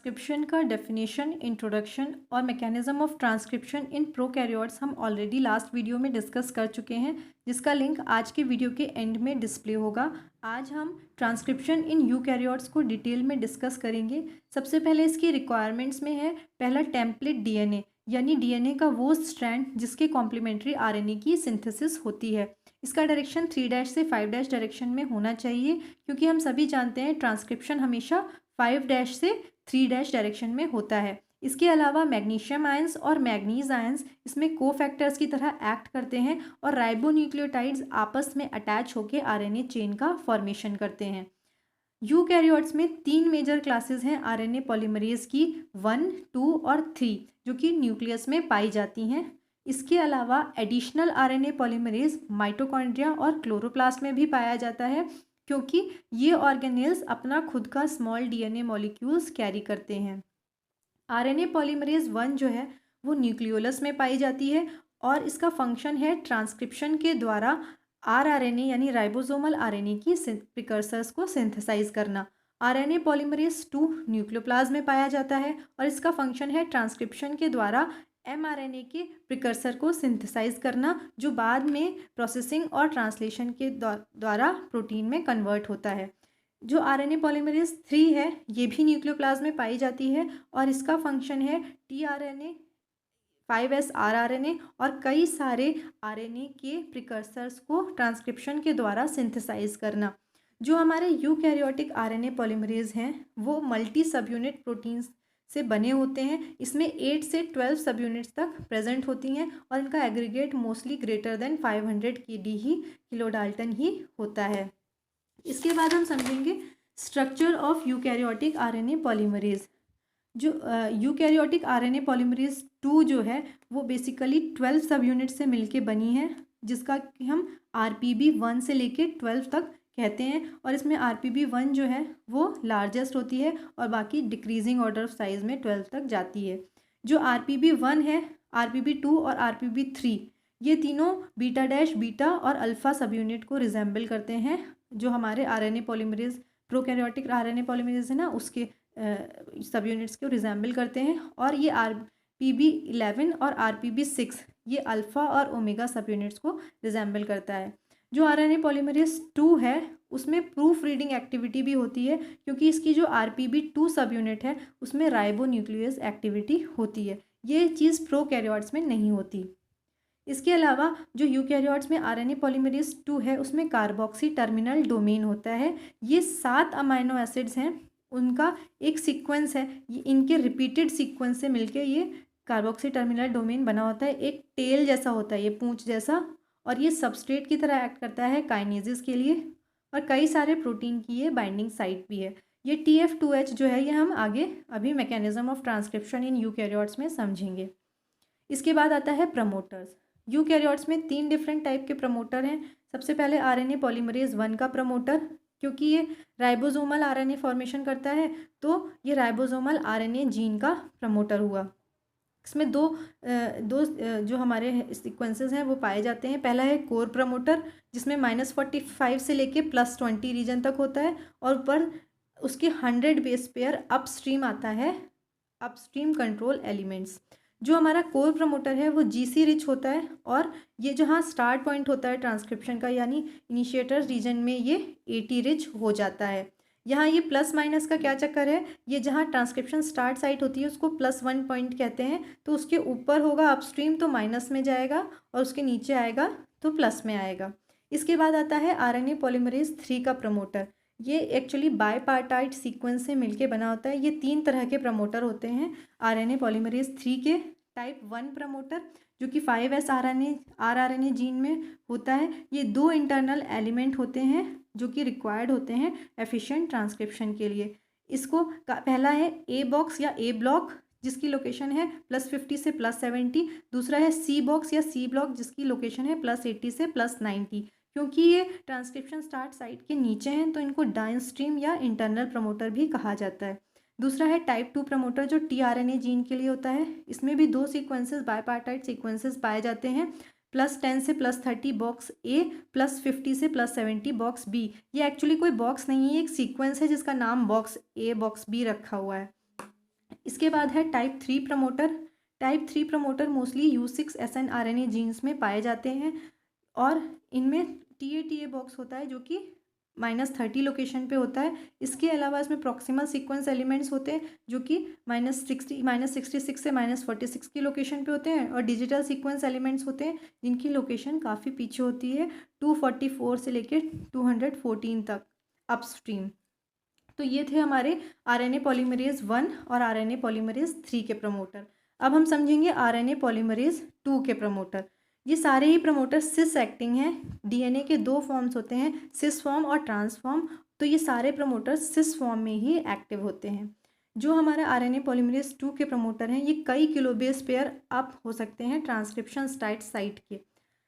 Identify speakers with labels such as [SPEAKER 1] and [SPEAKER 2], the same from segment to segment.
[SPEAKER 1] Transcription का definition, introduction और mechanism of transcription in prokaryotes हम ऑलरेडी लास्ट वीडियो में डिस्कस कर चुके हैं, जिसका लिंक आज के वीडियो के एंड में डिस्प्ले होगा। आज हम ट्रांसक्रिप्शन इन यूकैरियोट्स को डिटेल में डिस्कस करेंगे। सबसे पहले इसकी रिक्वायरमेंट्स में है पहला टेम्पलेट डीएनए, यानी डीएनए का वो स्ट्रैंड जिसके कॉम्प्लीमेंट्री आरएनए की सिंथेसिस होती है। इसका डायरेक्शन 3' से 5' डायरेक्शन में होना चाहिए, क्योंकि हम सभी जानते हैं ट्रांसक्रिप्शन हमेशा 5' से 3' डायरेक्शन में होता है। इसके अलावा मैग्नीशियम आयंस और मैग्नीज आयंस इसमें कोफैक्टर्स की तरह एक्ट करते हैं और राइबोन्यूक्लियोटाइड्स आपस में अटैच होकर आरएनए चेन का फॉर्मेशन करते हैं। यूकैरियोट्स में 3 मेजर क्लासेस हैं आरएनए पॉलीमरेज की, 1, 2 और 3, जो कि न्यूक्लियस में पाई जाती हैं। इसके अलावा एडिशनल आरएनए पॉलीमरेज माइटोकॉन्ड्रिया और क्लोरोप्लास्ट में भी पाया जाता है, क्योंकि ये ऑर्गेनेल्स अपना खुद का स्मॉल डीएनए मॉलिक्यूल्स कैरी करते हैं। आरएनए पॉलीमरेज 1 जो है वो न्यूक्लियोलस में पाई जाती है और इसका फंक्शन है ट्रांसक्रिप्शन के द्वारा आरआरएनए यानी राइबोसोमल आरएनए की प्रिकर्सर्स को सिंथेसाइज करना। आरएनए पॉलीमरेज 2 न्यूक्लियोप्लाज्म में पाया जाता है और इसका फंक्शन है ट्रांसक्रिप्शन के द्वारा एमआरएनए के प्रिकर्सर को सिंथेसाइज करना, जो बाद में प्रोसेसिंग और ट्रांसलेशन के द्वारा प्रोटीन में कन्वर्ट होता है। जो आरएनए पॉलीमरेज 3 है ये भी न्यूक्लियोप्लाज्म में पाई जाती है और इसका फंक्शन है टीआरएनए, 5s आरआरएनए और कई सारे आरएनए के प्रिकर्सर्स को ट्रांसक्रिप्शन के द्वारा सिंथेसाइज करना। जो हमारे यूकैरियोटिक आरएनए पॉलीमरेज हैं वो मल्टी सब यूनिट प्रोटीन्स से बने होते हैं। इसमें 8 से 12 सब यूनिट्स तक प्रेजेंट होती हैं और इनका एग्रीगेट मोस्टली ग्रेटर देन 500 किलोडाल्टन ही होता है। इसके बाद हम समझेंगे structure of eukaryotic RNA polymerase. जो यूकैरियोटिक आरएनए पॉलीमरेज 2 जो है वो बेसिकली 12 सब यूनिट से मिलके बनी है, जिसका कि हम आरपीबी 1 से लेके 12 तक कहते हैं। और इसमें आरपीबी 1 जो है वो लार्जेस्ट होती है और बाकी डिक्रीजिंग ऑर्डर ऑफ साइज में 12 तक जाती है। जो आरपीबी 1 है, आरपीबी 2 और आरपीबी 3 ये तीनों बीटा डैश बीटा और अल्फ़ा सब यूनिट को रिजेंबल करते हैं, जो हमारे RNA polymerase prokaryotic RNA polymerase है ना उसके सब यूनिट्स को रिजेंबल करते हैं। और ये आरपीबी 11 और आरपीबी 6 ये अल्फ़ा और ओमेगा सब यूनिट्स को रिजेंबल करता है। जो आरएनए पॉलीमरेज 2 है उसमें प्रूफ रीडिंग एक्टिविटी भी होती है, क्योंकि इसकी जो आरपीबी 2 सब यूनिट है उसमें राइबोन्यूक्लियस एक्टिविटी होती है। ये चीज़ प्रोकैरियोट्स में नहीं होती। इसके अलावा जो यूकैरियोट्स में आरएनए पॉलीमरेज 2 है उसमें कार्बोक्सी टर्मिनल डोमेन होता है। ये 7 अमाइनो एसिड्स हैं, उनका एक सीक्वेंस है, ये इनके रिपीटेड सीक्वेंस से मिलके ये कार्बोक्सी टर्मिनल डोमेन बना होता है। एक टेल जैसा होता है, ये पूंछ जैसा, और ये सबस्ट्रेट की तरह एक्ट करता है काइनेसिस के लिए, और कई सारे प्रोटीन की ये बाइंडिंग साइट भी है। ये TF2H जो है ये हम आगे अभी mechanism of transcription in eukaryotes में समझेंगे। इसके बाद आता है प्रमोटर्स। यूकैरियोट्स में 3 डिफरेंट टाइप के प्रमोटर हैं। सबसे पहले आरएनए पॉलीमरेज 1 का प्रमोटर, क्योंकि ये राइबोसोमल आरएनए फॉर्मेशन करता है तो ये राइबोसोमल आरएनए जीन का प्रमोटर हुआ। इसमें दो जो हमारे सीक्वेंसेस हैं वो पाए जाते हैं। पहला है कोर प्रमोटर, जिसमें -45 से लेके +20 रीजन तक होता है और ऊपर उसके 100 बेस पेयर अपस्ट्रीम आता है, अपस्ट्रीम कंट्रोल एलिमेंट्स। जो हमारा कोर प्रमोटर है वो जीसी रिच होता है और ये जहाँ स्टार्ट पॉइंट होता है ट्रांसक्रिप्शन का यानी इनिशिएटर रीजन में ये AT रिच हो जाता है। यहाँ ये प्लस माइनस का क्या चक्कर है, ये जहाँ ट्रांसक्रिप्शन स्टार्ट साइट होती है उसको +1 पॉइंट कहते हैं, तो उसके ऊपर होगा अपस्ट्रीम तो माइनस में जाएगा और उसके नीचे आएगा तो प्लस में आएगा। इसके बाद आता है आरएनए पॉलीमरेज 3 का प्रमोटर। ये एक्चुअली बायपार्टाइट सीक्वेंस से मिलके बना होता है। ये 3 तरह के प्रमोटर होते हैं आरएनए पॉलीमरेज 3 के। टाइप 1 प्रमोटर जो कि 5s आरआरएनए जीन में होता है। ये 2 इंटरनल एलिमेंट होते हैं जो कि रिक्वायर्ड होते हैं एफिशिएंट ट्रांसक्रिप्शन के लिए। इसको पहला है A बॉक्स या A ब्लॉक, जिसकी लोकेशन है +50 से +70। दूसरा है C बॉक्स या C ब्लॉक, जिसकी लोकेशन है +80 से +90। क्योंकि ये ट्रांसक्रिप्शन स्टार्ट साइट के नीचे हैं तो इनको डाउनस्ट्रीम या इंटरनल प्रमोटर भी कहा जाता है। दूसरा है टाइप 2 प्रमोटर जो टीआरएनए जीन के लिए होता है। इसमें भी 2 सीक्वेंसेस बायपार्टाइट सीक्वेंसेस पाए जाते हैं, +10 से +30 बॉक्स A, +50 से +70 बॉक्स B। ये एक्चुअली कोई बॉक्स नहीं है, एक सीक्वेंस है जिसका नाम बॉक्स A बॉक्स B रखा हुआ है। इसके बाद है type 3 promoter. Type 3 promoter mostly U6 SNRNA genes में पाए जाते हैं और इनमें TA बॉक्स होता है जो कि -30 लोकेशन पे होता है। इसके अलावा इसमें प्रॉक्सिमल सीक्वेंस एलिमेंट्स होते हैं जो कि -66 से -46 की लोकेशन पे होते हैं और डिजिटल सीक्वेंस एलिमेंट्स होते हैं जिनकी लोकेशन काफ़ी पीछे होती है 244 से लेकर 214 तक अपस्ट्रीम। तो ये थे हमारे RNA पॉलीमरेज 1 और RNA पॉलीमरेज 3 के प्रमोटर। अब हम समझेंगे RNA पॉलीमरेज 2 के प्रमोटर। ये सारे ही प्रमोटर सिस एक्टिंग हैं। DNA के दो फॉर्म्स होते हैं, सिस फॉर्म और ट्रांस फॉर्म। तो ये सारे प्रमोटर सिस फॉर्म में ही एक्टिव होते हैं। जो हमारा RNA पॉलीमरेज 2 के प्रमोटर हैं ये कई किलोबेस पेयर अप हो सकते हैं ट्रांसक्रिप्शन साइट के।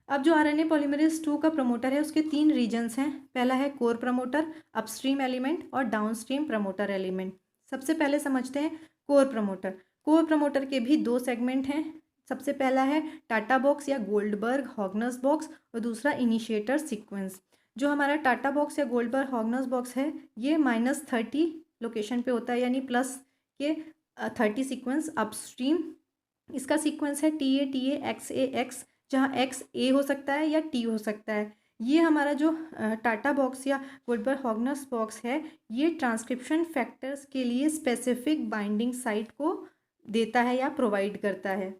[SPEAKER 1] अब जो RNA पॉलीमरेज 2 का प्रमोटर है उसके 3 रीजन्स हैं। पहला है कोर प्रमोटर, अपस्ट्रीम एलिमेंट और डाउनस्ट्रीम प्रमोटर एलिमेंट। सबसे पहले समझते हैं कोर प्रमोटर। कोर प्रमोटर के भी 2 सेगमेंट हैं। सबसे पहला है टाटा बॉक्स या गोल्डबर्ग हॉगनस बॉक्स और दूसरा इनिशिएटर सीक्वेंस। जो हमारा टाटा बॉक्स या गोल्डबर्ग हॉगनस बॉक्स है ये -30 लोकेशन पे होता है, यानी प्लस के 30 सीक्वेंस अपस्ट्रीम। इसका सीक्वेंस है TA जहाँ X A हो सकता है या T हो सकता है। ये हमारा जो टाटा बॉक्स या वुडबर्ग हॉगनस बॉक्स है ये ट्रांसक्रिप्शन फैक्टर्स के लिए स्पेसिफिक बाइंडिंग साइट को देता है या प्रोवाइड करता है।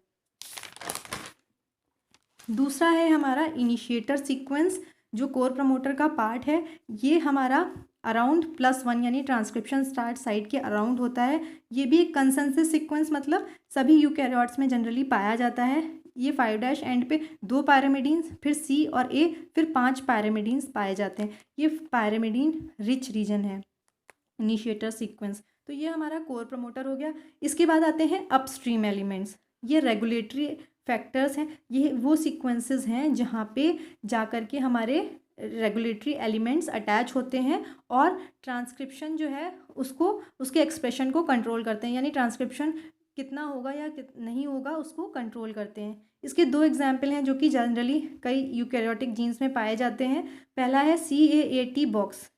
[SPEAKER 1] दूसरा है हमारा इनिशिएटर सीक्वेंस जो कोर प्रमोटर का पार्ट है। ये हमारा अराउंड +1 यानी ट्रांसक्रिप्शन स्टार्ट साइट के अराउंड होता है। ये भी एक कंसेंसस सीक्वेंस मतलब सभी यूकैरियोट्स में जनरली पाया जाता है। ये 5' एंड पे 2 पैरामिडीन्स, फिर C और A, फिर 5 पैरामिडीन्स पाए जाते हैं। ये पैरामिडीन रिच रीजन है इनिशिएटर सीक्वेंस। तो ये हमारा कोर प्रमोटर हो गया। इसके बाद आते हैं अपस्ट्रीम एलिमेंट्स। ये रेगुलेटरी फैक्टर्स हैं। ये वो सीक्वेंसेस हैं जहाँ पे जाकर के हमारे रेगुलेटरी एलिमेंट्स अटैच होते हैं और ट्रांसक्रिप्शन जो है उसको उसके एक्सप्रेशन को कंट्रोल करते हैं, यानी ट्रांसक्रिप्शन कितना होगा या नहीं होगा उसको कंट्रोल करते हैं। इसके 2 एग्जाम्पल हैं जो कि जनरली कई यूकैरियोटिक जीन्स में पाए जाते हैं। पहला है CAAT बॉक्स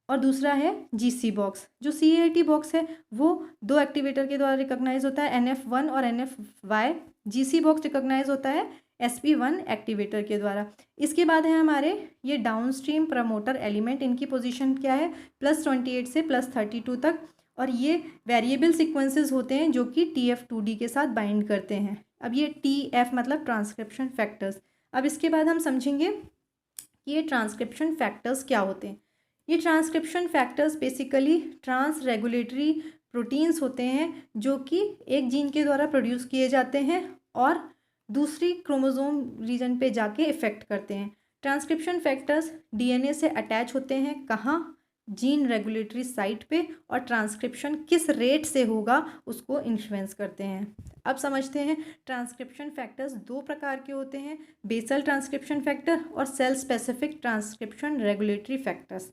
[SPEAKER 1] और दूसरा है GC बॉक्स। जो CAAT बॉक्स है वो 2 एक्टिवेटर के द्वारा रिकॉग्नाइज होता है, NF1 और NFY। GC बॉक्स रिकॉग्नाइज होता है SP1 एक्टिवेटर के द्वारा। इसके बाद है हमारे ये डाउनस्ट्रीम प्रमोटर एलिमेंट। इनकी पोजीशन क्या है +28 से +32 तक और ये वेरिएबल सीक्वेंसेस होते हैं जो कि TF2D के साथ बाइंड करते हैं। अब ये TF मतलब ट्रांसक्रिप्शन फैक्टर्स। अब इसके बाद हम समझेंगे कि ये ट्रांसक्रिप्शन फैक्टर्स क्या होते हैं। ये transcription factors basically trans regulatory proteins होते हैं जो कि एक जीन के द्वारा प्रोड्यूस किए जाते हैं और दूसरी क्रोमोसोम रीजन पे जाके इफ़ेक्ट करते हैं। ट्रांसक्रिप्शन फैक्टर्स DNA से अटैच होते हैं कहाँ, जीन रेगुलेटरी साइट पे, और ट्रांसक्रिप्शन किस रेट से होगा उसको इन्फ्लुएंस करते हैं। अब समझते हैं ट्रांसक्रिप्शन फैक्टर्स 2 प्रकार के होते हैं, बेसल ट्रांसक्रिप्शन फैक्टर और cell specific transcription regulatory factors.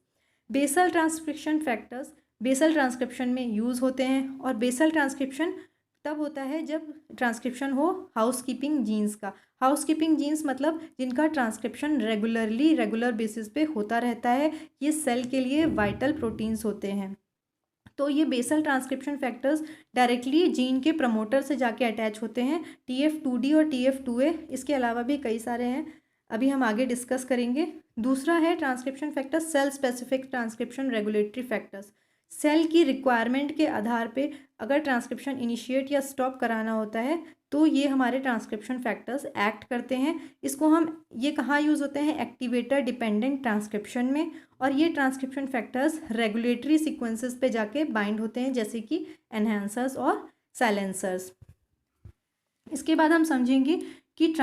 [SPEAKER 1] Basal transcription factors basal transcription में यूज़ होते हैं और बेसल ट्रांसक्रिप्शन तब होता है जब ट्रांसक्रिप्शन हो हाउसकीपिंग जीन्स का। हाउसकीपिंग जीन्स मतलब जिनका ट्रांसक्रिप्शन रेगुलर बेसिस पे होता रहता है। ये सेल के लिए वाइटल प्रोटीन्स होते हैं। तो ये basal transcription factors directly gene के प्रमोटर से जाके अटैच होते हैं, TF2D और TF2A। इसके अलावा भी कई सारे हैं, अभी हम आगे डिस्कस करेंगे। दूसरा है transcription factor cell specific transcription regulatory factors. Cell की रिक्वायरमेंट के आधार पे अगर ट्रांसक्रिप्शन इनिशिएट या स्टॉप कराना होता है तो ये हमारे ट्रांसक्रिप्शन फैक्टर्स एक्ट करते हैं। इसको हम ये कहाँ यूज़ होते हैं, एक्टिवेटर डिपेंडेंट ट्रांसक्रिप्शन में। और ये ट्रांसक्रिप्शन फैक्टर्स रेगुलेटरी सीक्वेंसेस पे जाके बाइंड होते हैं जैसे कि एनहांसर्स और साइलेंसर्स। इसके बाद हम समझेंगे कि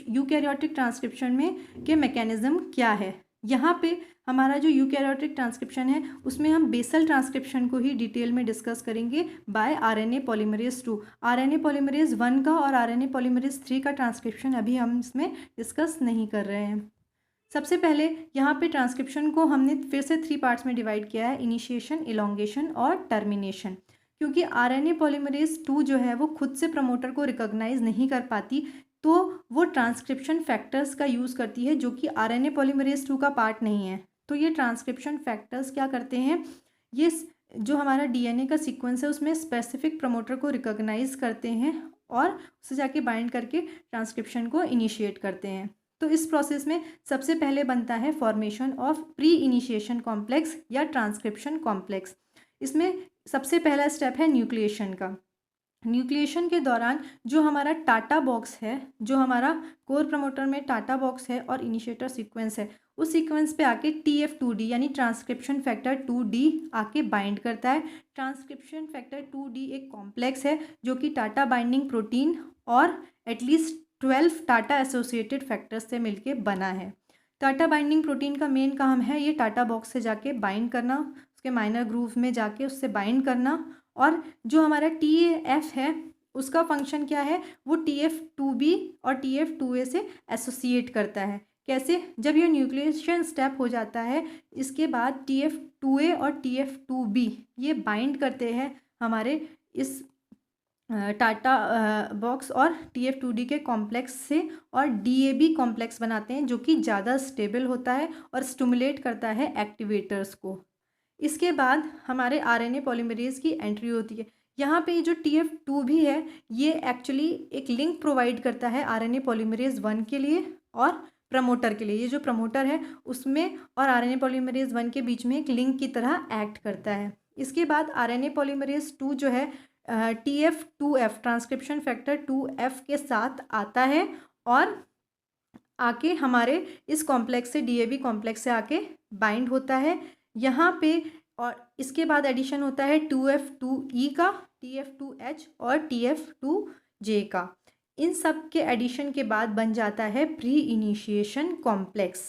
[SPEAKER 1] यूकैरियोटिक ट्रांसक्रिप्शन में के मैकेनिज्म क्या है। यहाँ पे हमारा जो यूकैरियोटिक ट्रांसक्रिप्शन है उसमें हम बेसल ट्रांसक्रिप्शन को ही डिटेल में डिस्कस करेंगे by RNA polymerase 2। RNA polymerase 1 का और RNA पॉलीमरेज 3 का ट्रांसक्रिप्शन अभी हम इसमें डिस्कस नहीं कर रहे हैं। सबसे पहले यहाँ पे ट्रांसक्रिप्शन को हमने फिर से 3 पार्ट्स में डिवाइड किया है, इनिशिएशन, इलोंगेशन और टर्मिनेशन। क्योंकि RNA पॉलीमरेज 2 जो है वो खुद से प्रमोटर को रिकॉग्नाइज नहीं कर पाती तो वो ट्रांसक्रिप्शन फैक्टर्स का यूज़ करती है जो कि RNA पॉलीमरेज 2 का पार्ट नहीं है। तो ये ट्रांसक्रिप्शन फैक्टर्स क्या करते हैं, ये जो हमारा डीएनए का सीक्वेंस है उसमें स्पेसिफिक प्रमोटर को रिकॉग्नाइज करते हैं और उससे जाके बाइंड करके ट्रांसक्रिप्शन को इनिशिएट करते हैं। तो इस प्रोसेस में सबसे पहले बनता है formation of pre initiation complex या ट्रांसक्रिप्शन कॉम्प्लेक्स। इसमें सबसे पहला स्टेप है न्यूक्लिएशन का। न्यूक्लिएशन के दौरान जो हमारा टाटा बॉक्स है, जो हमारा कोर प्रमोटर में टाटा बॉक्स है और इनिशिएटर सीक्वेंस है, उस सीक्वेंस पे आके TF2D यानी ट्रांसक्रिप्शन फैक्टर 2D आके बाइंड करता है। ट्रांसक्रिप्शन फैक्टर 2D एक कॉम्प्लेक्स है जो कि टाटा बाइंडिंग प्रोटीन और एटलीस्ट 12 टाटा एसोसिएटेड फैक्टर्स से मिलके बना है। टाटा बाइंडिंग प्रोटीन का मेन काम है ये टाटा बॉक्स से जाके बाइंड करना, उसके माइनर ग्रूव में जाके उससे बाइंड करना। और जो हमारा TF है उसका फंक्शन क्या है, वो TF2B और TF2A से एसोसिएट करता है। कैसे? जब ये न्यूक्लिएशन स्टेप हो जाता है इसके बाद TF2A और TF2B ये बाइंड करते हैं हमारे इस टाटा बॉक्स और TF2D के कॉम्प्लेक्स से और DAB कॉम्प्लेक्स बनाते हैं जो कि ज़्यादा स्टेबल होता है और स्टिमुलेट करता है एक्टिवेटर्स को। इसके बाद हमारे RNA पॉलीमरेज की एंट्री होती है। यहाँ पे जो TF2 भी है ये एक्चुअली एक लिंक प्रोवाइड करता है RNA पॉलीमरेज 1 के लिए और प्रमोटर के लिए। ये जो प्रमोटर है उसमें और RNA पॉलीमरेज 1 के बीच में एक लिंक की तरह एक्ट करता है। इसके बाद RNA पॉलीमरेज 2 जो है TF2F ट्रांसक्रिप्शन फैक्टर 2F के साथ आता है और आके हमारे इस कॉम्प्लेक्स से DAB कॉम्प्लेक्स से आके बाइंड होता है यहाँ पे। और इसके बाद एडिशन होता है 2F2E का, TF2H और TF2J का। इन सब के एडिशन के बाद बन जाता है pre initiation complex.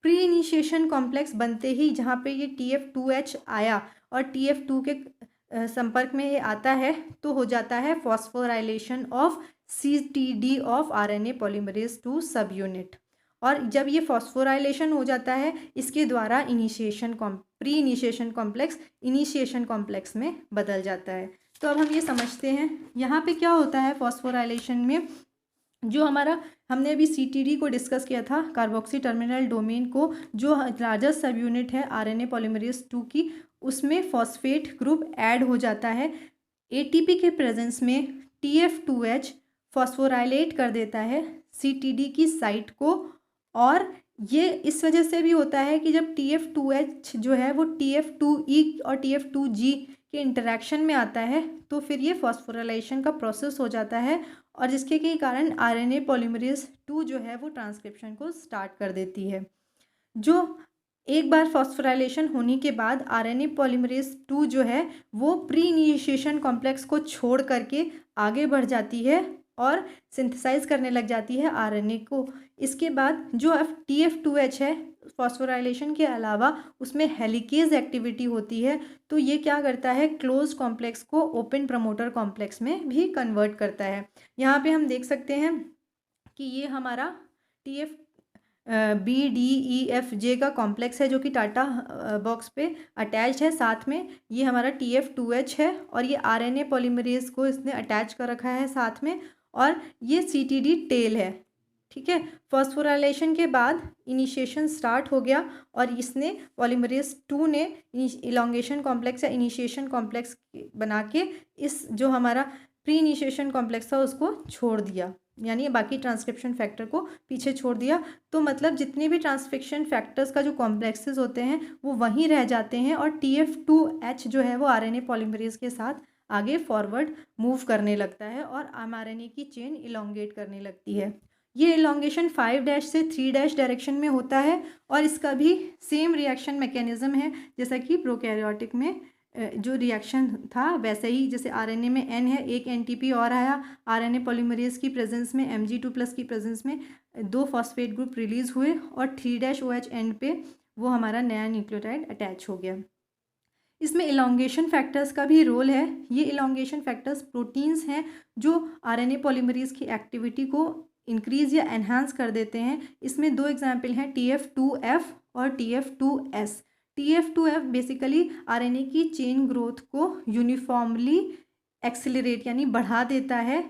[SPEAKER 1] Pre initiation complex बनते ही जहाँ पे ये TF2H आया और TF2 के संपर्क में ये आता है तो हो जाता है phosphorylation of CTD of RNA polymerase 2 सब यूनिट। और जब ये फॉस्फोराइलेशन हो जाता है इसके द्वारा pre initiation complex initiation complex में बदल जाता है। तो अब हम ये समझते हैं यहाँ पे क्या होता है फॉस्फोराइलेशन में। जो हमारा हमने अभी CTD को डिस्कस किया था, कार्बोक्सी टर्मिनल डोमेन को, जो लार्जेस्ट सब यूनिट है RNA पॉलीमरेज 2 की, उसमें फॉस्फेट ग्रुप ऐड हो जाता है। ATP के प्रेजेंस में TF2H फॉस्फोराइलेट कर देता है CTD की साइट को और ये इस वजह से भी होता है कि जब TF2H जो है वो TF2E और TF2G के इंटरेक्शन में आता है तो फिर ये फॉस्फोराइलेशन का प्रोसेस हो जाता है और जिसके के कारण RNA पॉलीमरेज 2 जो है वो ट्रांसक्रिप्शन को स्टार्ट कर देती है। जो एक बार फॉस्फोराइलेशन होने के बाद RNA पॉलीमरेज 2 जो है वो प्री इनिशिएशन कॉम्प्लेक्स को छोड़ करके आगे बढ़ जाती है और सिंथेसाइज करने लग जाती है RNA को। इसके बाद जो TF2H है फॉस्फोराइलेशन के अलावा उसमें हेलिकेज एक्टिविटी होती है तो ये क्या करता है क्लोज कॉम्प्लेक्स को ओपन प्रमोटर कॉम्प्लेक्स में भी कन्वर्ट करता है। यहाँ पे हम देख सकते हैं कि ये हमारा TF BDEFJ का कॉम्प्लेक्स है जो कि टाटा बॉक्स पे अटैच है। साथ में ये हमारा TF2H है और ये RNA पॉलीमरेज को इसने अटैच कर रखा है साथ में और ये CTD टेल है। ठीक है, फॉस्फोराइलेशन के बाद इनिशिएशन स्टार्ट हो गया और इसने पॉलीमरेज 2 ने इलॉन्गेशन कॉम्प्लेक्स या इनिशिएशन कॉम्प्लेक्स बना के इस जो हमारा प्री इनिशिएशन कॉम्प्लेक्स था उसको छोड़ दिया, यानी बाकी ट्रांसक्रिप्शन फैक्टर को पीछे छोड़ दिया। तो मतलब जितने भी ट्रांसक्रिप्शन फैक्टर्स का जो कॉम्प्लेक्सेस होते हैं वो वहीं रह जाते हैं और TF2H जो है वो RNA पॉलीमरेज के साथ आगे फॉरवर्ड मूव करने लगता है और mRNA की चेन इलॉन्गेट करने लगती है। ये इलॉन्गेशन 5' से 3' डायरेक्शन में होता है और इसका भी सेम रिएक्शन मैकेनिज्म है जैसा कि प्रोकैरियोटिक में जो रिएक्शन था वैसे ही। जैसे RNA में N है, एक NTP और आया, RNA पॉलीमरेज की प्रेजेंस में Mg2+ की प्रेजेंस में 2 फॉस्फेट ग्रुप रिलीज हुए और 3' एंड पे वो हमारा नया न्यूक्लियोटाइड अटैच हो गया। इसमें इलॉन्गेशन फैक्टर्स का भी रोल है। ये इलॉन्गेशन फैक्टर्स प्रोटीन्स हैं जो RNA पॉलीमरेज की एक्टिविटी को इंक्रीज या एनहांस कर देते हैं। इसमें 2 एग्जाम्पल हैं TF2F और TF2S। TF2F बेसिकली RNA की चेन ग्रोथ को यूनिफॉर्मली एक्सेलरेट यानी बढ़ा देता है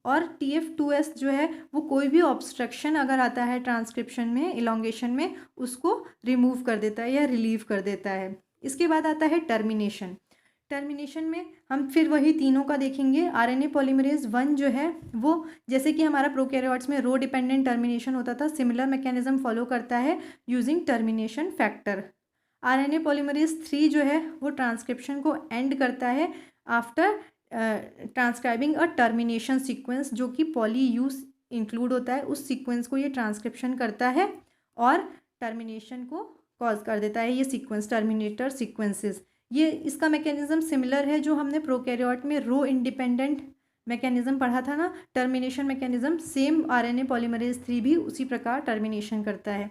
[SPEAKER 1] और TF2S जो है वो कोई भी ऑब्स्ट्रक्शन अगर आता है ट्रांसक्रिप्शन में इलॉन्गेशन में उसको रिमूव कर देता है या रिलीव कर देता है। इसके बाद आता है टर्मिनेशन। टर्मिनेशन में हम फिर वही तीनों का देखेंगे। आरएनए पॉलीमरेज 1 जो है वो, जैसे कि हमारा प्रोकैरियोट्स में रो डिपेंडेंट टर्मिनेशन होता था, सिमिलर मैकेनिज्म फॉलो करता है using termination factor. RNA polymerase 3 जो है वो ट्रांसक्रिप्शन को एंड करता है आफ्टर ट्रांसक्राइबिंग अ टर्मिनेशन सीक्वेंस, जो कि पॉली यूज इंक्लूड होता है, उस सीक्वेंस को ये ट्रांसक्रिप्शन करता है और टर्मिनेशन को कॉज कर देता है। ये सीक्वेंस टर्मिनेटर सीक्वेंसेस, ये इसका मैकेनिज्म सिमिलर है जो हमने प्रोकैरियोट में रो इंडिपेंडेंट मैकेनिज्म पढ़ा था ना, termination mechanism, same RNA polymerase 3 भी उसी प्रकार टर्मिनेशन करता है।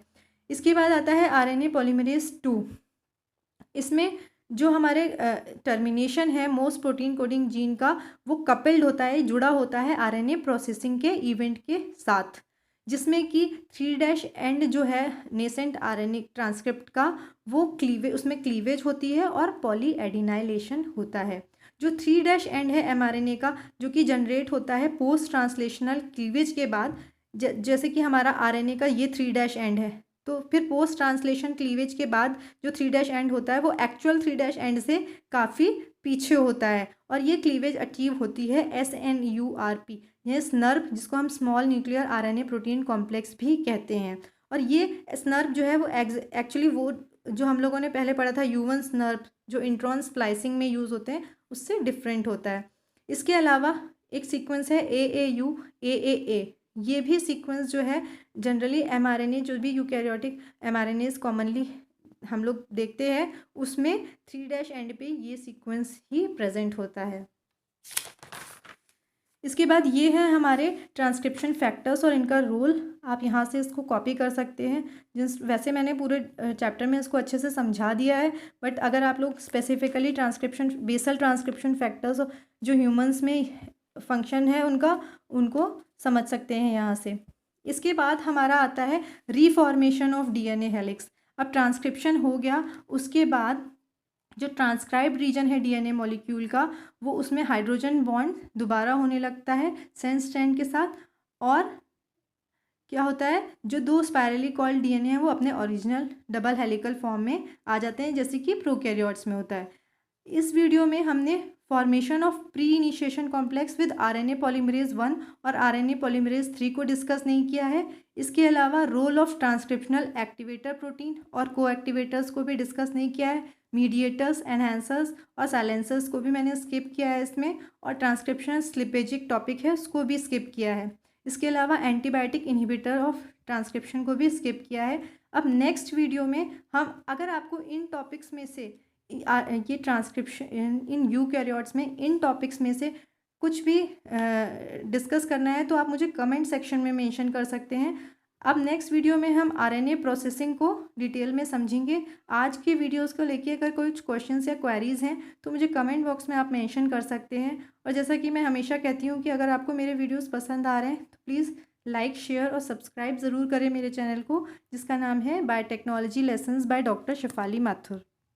[SPEAKER 1] इसके बाद आता है आरएनए पॉलीमरेज 2। इसमें जो हमारे टर्मिनेशन है मोस्ट प्रोटीन कोडिंग जीन का, वो कपल्ड होता है, जुड़ा होता है आरएनए प्रोसेसिंग के इवेंट के साथ, जिसमें कि 3' एंड जो है नेसेंट आरएनए ट्रांसक्रिप्ट का, वो उसमें क्लीवेज होती है और पॉली एडिनाइलेशन होता है। जो 3' एंड है एमआरएनए का, जो कि जनरेट होता है पोस्ट ट्रांसलेशनल क्लीवेज के बाद, जैसे कि हमारा आरएनए का ये 3' एंड है, तो फिर पोस्ट ट्रांसलेशन क्लीवेज के बाद जो 3' एंड होता है वो एक्चुअल 3' एंड से काफ़ी पीछे होता है, और ये क्लीवेज अचीव होती है SNURP, यह स्नर्प, जिसको हम small nuclear RNA protein complex भी कहते हैं। और ये स्नर्प जो है वो एक्चुअली वो जो हम लोगों ने पहले पढ़ा था U1 स्नर्प, जो इंट्रॉन स्प्लाइसिंग में यूज़ होते हैं, उससे डिफरेंट होता है। इसके अलावा एक सीक्वेंस है AAU AAA, ये भी सीक्वेंस जो है जनरली एमआरएनए, जो भी यूकैरियोटिक एमआरएनएज कॉमनली हम लोग देखते हैं, उसमें 3' एंड पे ये सीक्वेंस ही प्रेजेंट होता है। इसके बाद ये है हमारे ट्रांसक्रिप्शन फैक्टर्स और इनका रोल। आप यहाँ से इसको कॉपी कर सकते हैं। वैसे मैंने पूरे चैप्टर में इसको अच्छे से समझा दिया है, बट अगर आप लोग specifically transcription basal transcription factors जो ह्यूमंस में फंक्शन है उनको समझ सकते हैं यहाँ से। इसके बाद हमारा आता है रीफॉर्मेशन ऑफ डीएनए हेलिक्स। अब ट्रांसक्रिप्शन हो गया, उसके बाद जो ट्रांसक्राइब्ड रीजन है डीएनए मॉलिक्यूल का, वो उसमें हाइड्रोजन बॉन्ड दोबारा होने लगता है सेंस स्ट्रैंड के साथ, और क्या होता है, जो 2 स्पाइरली कॉल्ड डीएनए हैं वो अपने ओरिजिनल डबल हेलिकल फॉर्म में आ जाते हैं, जैसे कि प्रोकैरियोट्स में होता है। इस वीडियो में हमने formation of pre initiation complex with RNA polymerase 1 और आरएनए पॉलीमरेज 3 को डिस्कस नहीं किया है। इसके अलावा role of transcriptional activator protein और कोएक्टिवेटर्स को भी डिस्कस नहीं किया है। मीडिएटर्स, एनहांसर्स और साइलेंसर्स को भी मैंने स्किप किया है इसमें, और ट्रांसक्रिप्शन स्लिपेजिक टॉपिक है उसको भी स्किप किया है। इसके अलावा एंटीबायोटिक इनहिबिटर ऑफ ट्रांसक्रिप्शन को भी स्किप किया है। अब नेक्स्ट वीडियो में हम, अगर आपको इन टॉपिक्स में से ये ट्रांसक्रिप्शन इन यूकैरियोट्स में इन टॉपिक्स में से कुछ भी डिस्कस करना है तो आप मुझे कमेंट सेक्शन में मेंशन कर सकते हैं। अब नेक्स्ट वीडियो में हम आरएनए प्रोसेसिंग को डिटेल में समझेंगे। आज की वीडियोस को लेके अगर कोई क्वेश्चंस या क्वेरीज़ हैं तो मुझे कमेंट बॉक्स में आप मेंशन कर सकते हैं। और जैसा कि मैं हमेशा कहती हूँ कि अगर आपको मेरे वीडियोस पसंद आ रहे हैं तो प्लीज़ लाइक, शेयर और सब्सक्राइब ज़रूर करें मेरे चैनल को, जिसका नाम है biotechnology lessons by doctor Shefali Mathur.